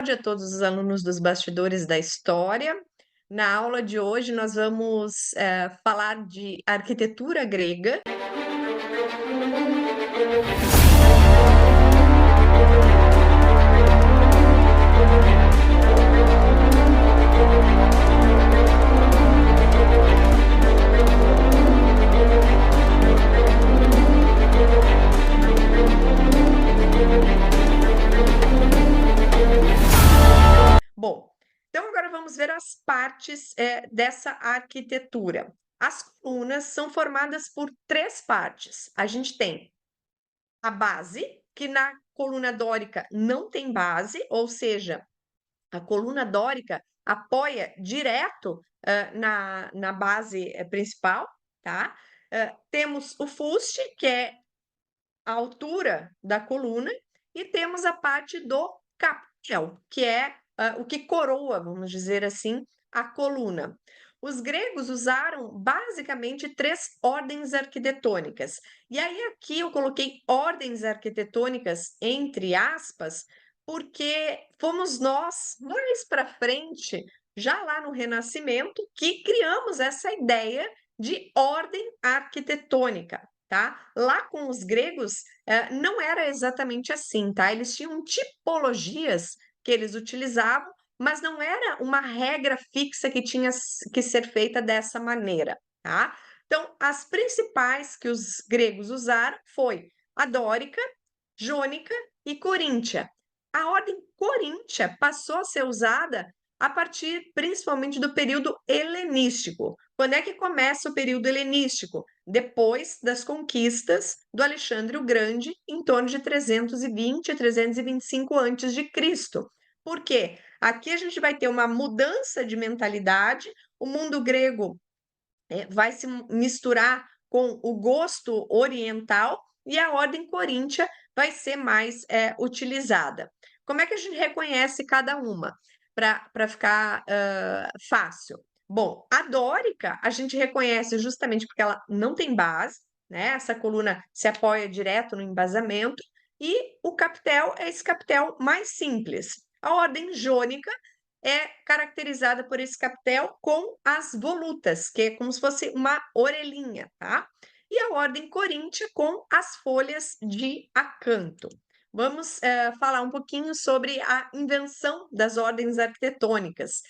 A todos os alunos dos bastidores da história. Na aula de hoje, nós vamos falar de arquitetura grega. Bom, então agora vamos ver as partes dessa arquitetura. As colunas são formadas por três partes. A gente tem a base, que na coluna dórica não tem base, ou seja, a coluna dórica apoia direto na base principal, tá? Temos o fuste, que é a altura da coluna, e temos a parte do capitel, que é o que coroa, vamos dizer assim, a coluna. Os gregos usaram basicamente três ordens arquitetônicas. E aí aqui eu coloquei ordens arquitetônicas entre aspas, porque fomos nós, mais para frente, já lá no Renascimento, que criamos essa ideia de ordem arquitetônica. Tá? Lá com os gregos, não era exatamente assim, tá? Eles tinham tipologias que eles utilizavam, mas não era uma regra fixa que tinha que ser feita dessa maneira, tá? Então, as principais que os gregos usaram foi a dórica, jônica e coríntia. A ordem coríntia passou a ser usada a partir principalmente do período helenístico. Quando é que começa o período helenístico? Depois das conquistas do Alexandre o Grande, em torno de 320 a 325 a.C. Por quê? Aqui a gente vai ter uma mudança de mentalidade, o mundo grego vai se misturar com o gosto oriental e a ordem coríntia vai ser mais utilizada. Como é que a gente reconhece cada uma? Para ficar fácil. Bom, a dórica a gente reconhece justamente porque ela não tem base, né? Essa coluna se apoia direto no embasamento, e o capitel é esse capitel mais simples. A ordem jônica é caracterizada por esse capitel com as volutas, que é como se fosse uma orelhinha, tá? E a ordem coríntia com as folhas de acanto. Vamos falar um pouquinho sobre a invenção das ordens arquitetônicas,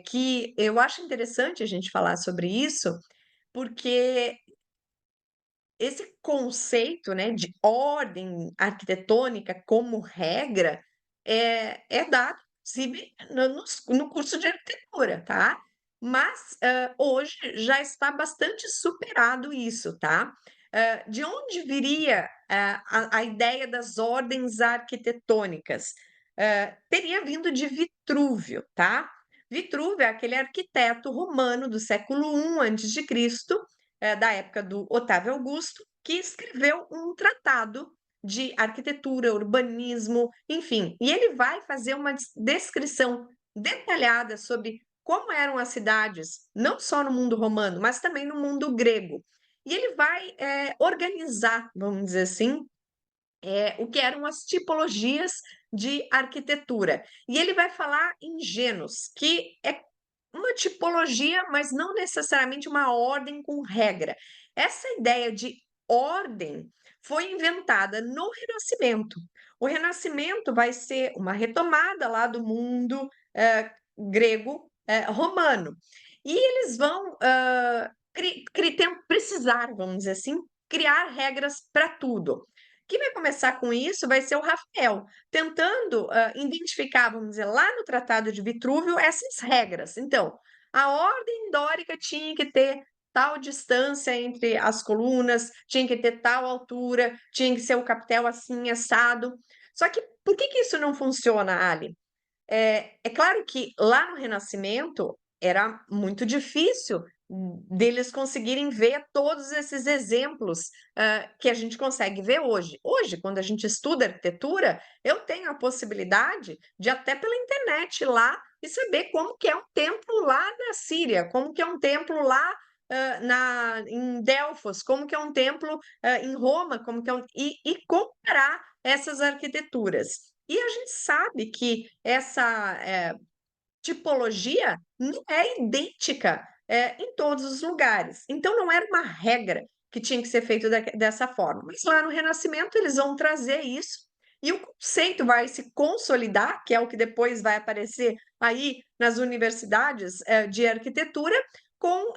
que eu acho interessante a gente falar sobre isso, porque esse conceito, né, de ordem arquitetônica como regra é dado, inclusive, no curso de arquitetura, tá? Mas hoje já está bastante superado isso, tá? De onde viria a ideia das ordens arquitetônicas? Teria vindo de Vitrúvio, tá? Vitrúvio é aquele arquiteto romano do século I a.C., da época do Otávio Augusto, que escreveu um tratado de arquitetura, urbanismo, enfim. E ele vai fazer uma descrição detalhada sobre como eram as cidades, não só no mundo romano, mas também no mundo grego. E ele vai organizar, vamos dizer assim, o que eram as tipologias de arquitetura. E ele vai falar em gênus, que é uma tipologia, mas não necessariamente uma ordem com regra. Essa ideia de ordem foi inventada no Renascimento. O Renascimento vai ser uma retomada lá do mundo grego romano. E eles vão precisar, vamos dizer assim, criar regras para tudo. Quem vai começar com isso vai ser o Rafael, tentando identificar, vamos dizer, lá no Tratado de Vitrúvio, essas regras. Então, a ordem dórica tinha que ter tal distância entre as colunas, tinha que ter tal altura, tinha que ser o capitel assim, assado. Só que por que isso não funciona, Ali? É claro que lá no Renascimento era muito difícil deles conseguirem ver todos esses exemplos que a gente consegue ver hoje. Hoje, quando a gente estuda arquitetura, eu tenho a possibilidade de até pela internet ir lá e saber como que é um templo lá na Síria, como que é um templo lá em Delfos, como que é um templo em Roma, como que é e comparar essas arquiteturas. E a gente sabe que essa, tipologia não é idêntica, em todos os lugares. Então não era uma regra que tinha que ser feito dessa forma. Mas lá no Renascimento eles vão trazer isso, e o conceito vai se consolidar, que é o que depois vai aparecer aí nas universidades, de arquitetura, com,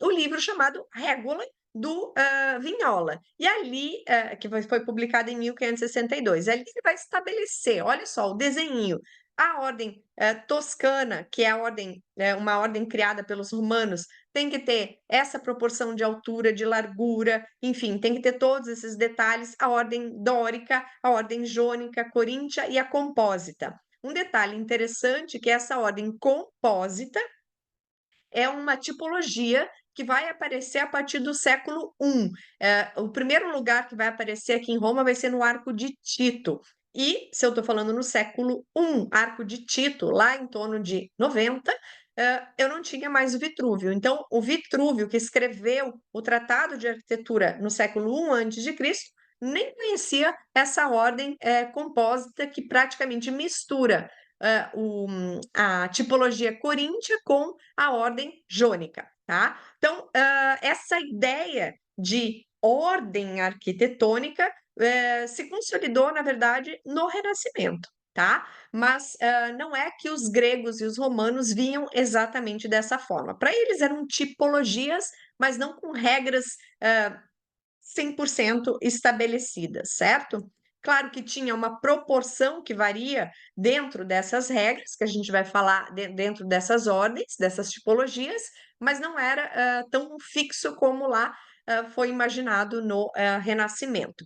o livro chamado Régula, do, Vignola. E ali, que foi publicado em 1562, ali ele vai estabelecer, olha só, o desenhinho, a ordem, toscana, que é a ordem, uma ordem criada pelos romanos, tem que ter essa proporção de altura, de largura, enfim, tem que ter todos esses detalhes. A ordem dórica, a ordem jônica, coríntia e a compósita. Um detalhe interessante que essa ordem compósita é uma tipologia que vai aparecer a partir do século I. O primeiro lugar que vai aparecer aqui em Roma vai ser no Arco de Tito. E, se eu estou falando no século I, Arco de Tito, lá em torno de 90, eu não tinha mais o Vitrúvio. Então, o Vitrúvio, que escreveu o Tratado de Arquitetura no século I a.C., nem conhecia essa ordem compósita que praticamente mistura a tipologia coríntia com a ordem jônica, tá? Então, essa ideia de ordem arquitetônica se consolidou, na verdade, no Renascimento, tá? Mas não é que os gregos e os romanos viam exatamente dessa forma. Para eles eram tipologias, mas não com regras 100% estabelecidas, certo? Claro que tinha uma proporção que varia dentro dessas regras, que a gente vai falar dentro dessas ordens, dessas tipologias, mas não era tão fixo como lá foi imaginado no Renascimento.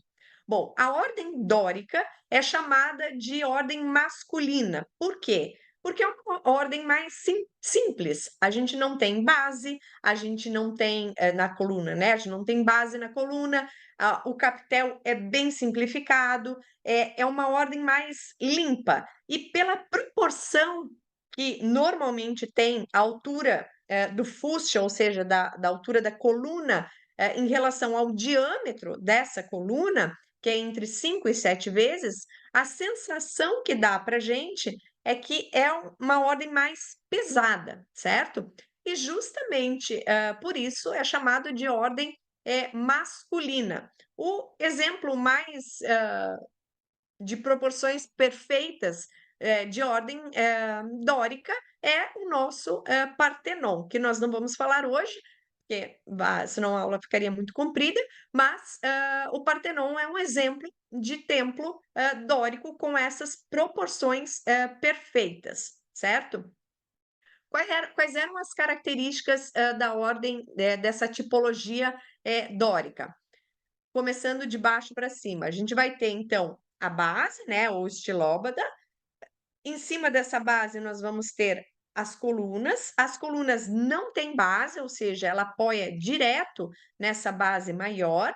Bom, a ordem dórica é chamada de ordem masculina. Por quê? Porque é uma ordem mais simples. A gente não tem base, a gente não tem na coluna, né? A gente não tem base na coluna, o capitel é bem simplificado, é uma ordem mais limpa. E pela proporção que normalmente tem a altura do fuste, ou seja, da altura da coluna, em relação ao diâmetro dessa coluna, que é entre 5 e 7 vezes, a sensação que dá para a gente é que é uma ordem mais pesada, certo? E justamente por isso é chamado de ordem masculina. O exemplo mais de proporções perfeitas de ordem dórica é o nosso Partenon, que nós não vamos falar hoje, porque senão a aula ficaria muito comprida, mas o Partenon é um exemplo de templo dórico com essas proporções perfeitas, certo? Quais eram as características da ordem dessa tipologia dórica? Começando de baixo para cima, a gente vai ter então a base, né, ou estilóbada. Em cima dessa base, nós vamos ter as colunas. As colunas não têm base, ou seja, ela apoia direto nessa base maior.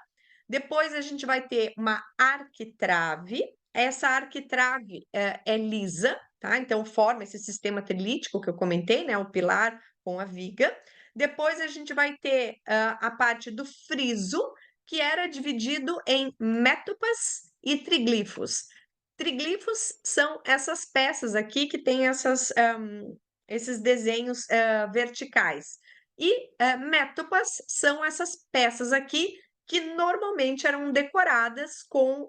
Depois a gente vai ter uma arquitrave. Essa arquitrave é lisa, tá? Então forma esse sistema trilítico que eu comentei, né? O pilar com a viga. Depois a gente vai ter a parte do friso, que era dividido em métopas e triglifos. Triglifos são essas peças aqui que têm esses desenhos verticais. E métopas são essas peças aqui que normalmente eram decoradas com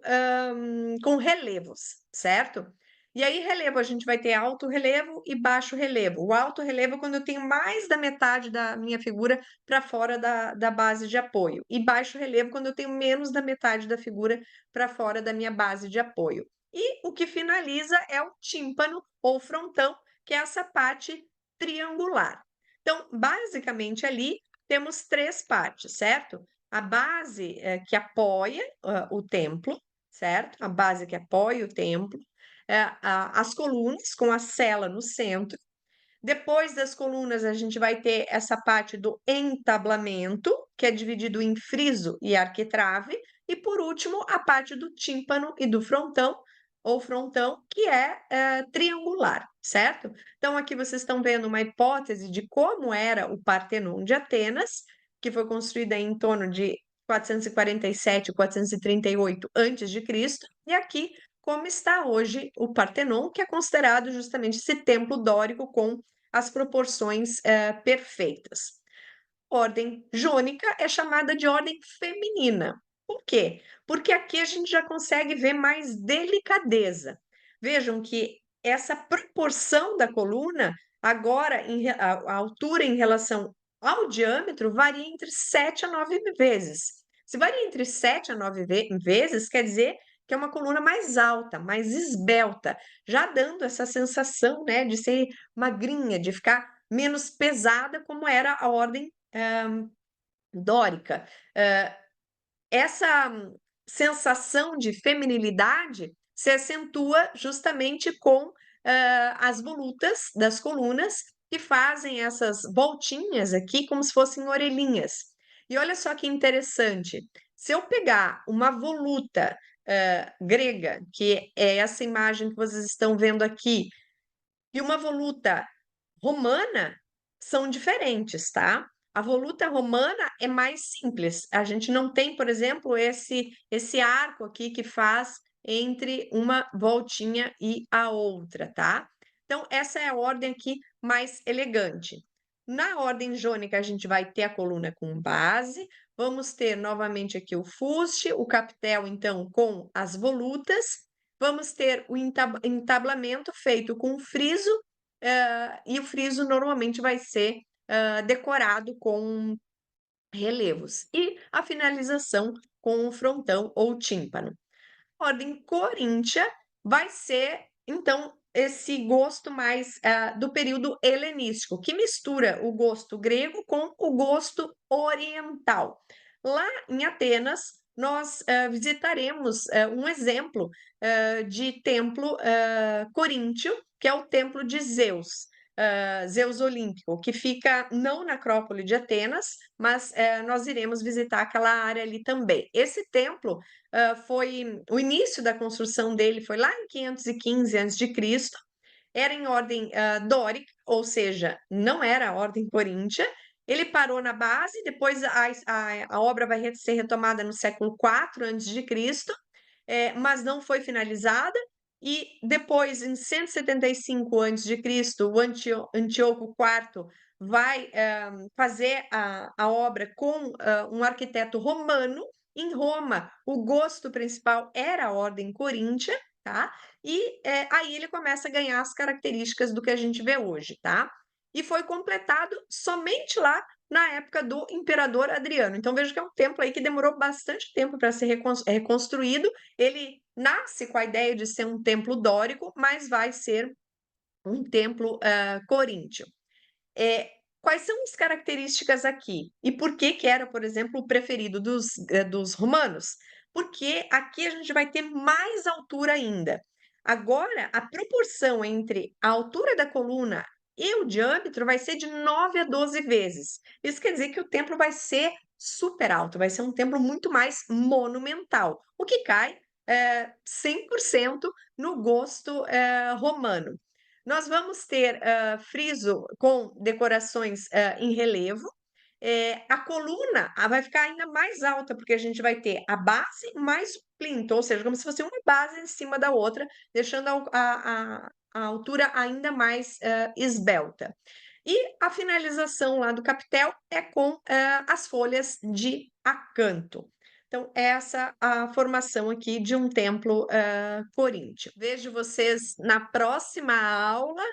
relevos, certo? E aí, relevo, a gente vai ter alto relevo e baixo relevo. O alto relevo é quando eu tenho mais da metade da minha figura para fora da base de apoio. E baixo relevo quando eu tenho menos da metade da figura para fora da minha base de apoio. E o que finaliza é o tímpano ou frontão, que é essa parte triangular. Então, basicamente, ali temos três partes, certo? A base que apoia o templo, certo? A base que apoia o templo, as colunas com a cela no centro. Depois das colunas, a gente vai ter essa parte do entablamento, que é dividido em friso e arquitrave. E, por último, a parte do tímpano e do frontão, ou frontão, que é triangular, certo? Então, aqui vocês estão vendo uma hipótese de como era o Partenon de Atenas, que foi construída em torno de 447, 438 a.C. E aqui como está hoje o Partenon, que é considerado justamente esse templo dórico com as proporções perfeitas. Ordem jônica é chamada de ordem feminina. Por quê? Porque aqui a gente já consegue ver mais delicadeza. Vejam que essa proporção da coluna, agora a altura em relação ao diâmetro varia entre 7 a 9 vezes. Se varia entre 7 a 9 vezes, quer dizer que é uma coluna mais alta, mais esbelta, já dando essa sensação, né, de ser magrinha, de ficar menos pesada, como era a ordem dórica. Essa sensação de feminilidade se acentua justamente com as volutas das colunas, que fazem essas voltinhas aqui como se fossem orelhinhas. E olha só que interessante, se eu pegar uma voluta grega, que é essa imagem que vocês estão vendo aqui, e uma voluta romana, são diferentes, tá? A voluta romana é mais simples. A gente não tem, por exemplo, esse arco aqui que faz entre uma voltinha e a outra, tá? Então, essa é a ordem aqui mais elegante. Na ordem jônica, a gente vai ter a coluna com base, vamos ter novamente aqui o fuste, o capitel, então, com as volutas, vamos ter o entablamento feito com friso, e o friso normalmente vai ser decorado com relevos. E a finalização com o frontão ou tímpano. Ordem coríntia vai ser, então, esse gosto mais do período helenístico, que mistura o gosto grego com o gosto oriental. Lá em Atenas, nós visitaremos um exemplo de templo coríntio, que é o templo de Zeus. Zeus Olímpico, que fica não na Acrópole de Atenas, mas nós iremos visitar aquela área ali também. Esse templo foi o início da construção dele foi lá em 515 a.C., era em ordem dórica, ou seja, não era a ordem coríntia. Ele parou na base, depois a obra vai ser retomada no século IV a.C., mas não foi finalizada. E depois, em 175 a.C., o Antíoco IV vai fazer a obra com um arquiteto romano. Em Roma, o gosto principal era a ordem coríntia, tá? E aí ele começa a ganhar as características do que a gente vê hoje, tá? E foi completado somente lá na época do imperador Adriano. Então veja que é um templo aí que demorou bastante tempo para ser reconstruído. Ele nasce com a ideia de ser um templo dórico, mas vai ser um templo coríntio. Quais são as características aqui? E por que que era, por exemplo, o preferido dos romanos? Porque aqui a gente vai ter mais altura ainda. Agora, a proporção entre a altura da coluna e o diâmetro vai ser de 9 a 12 vezes. Isso quer dizer que o templo vai ser super alto, vai ser um templo muito mais monumental, o que cai 100% no gosto romano. Nós vamos ter friso com decorações em relevo. A coluna vai ficar ainda mais alta, porque a gente vai ter a base mais o plinto, ou seja, como se fosse uma base em cima da outra, deixando a altura ainda mais esbelta. E a finalização lá do capitel é com as folhas de acanto. Então, essa a formação aqui de um templo coríntio. Vejo vocês na próxima aula.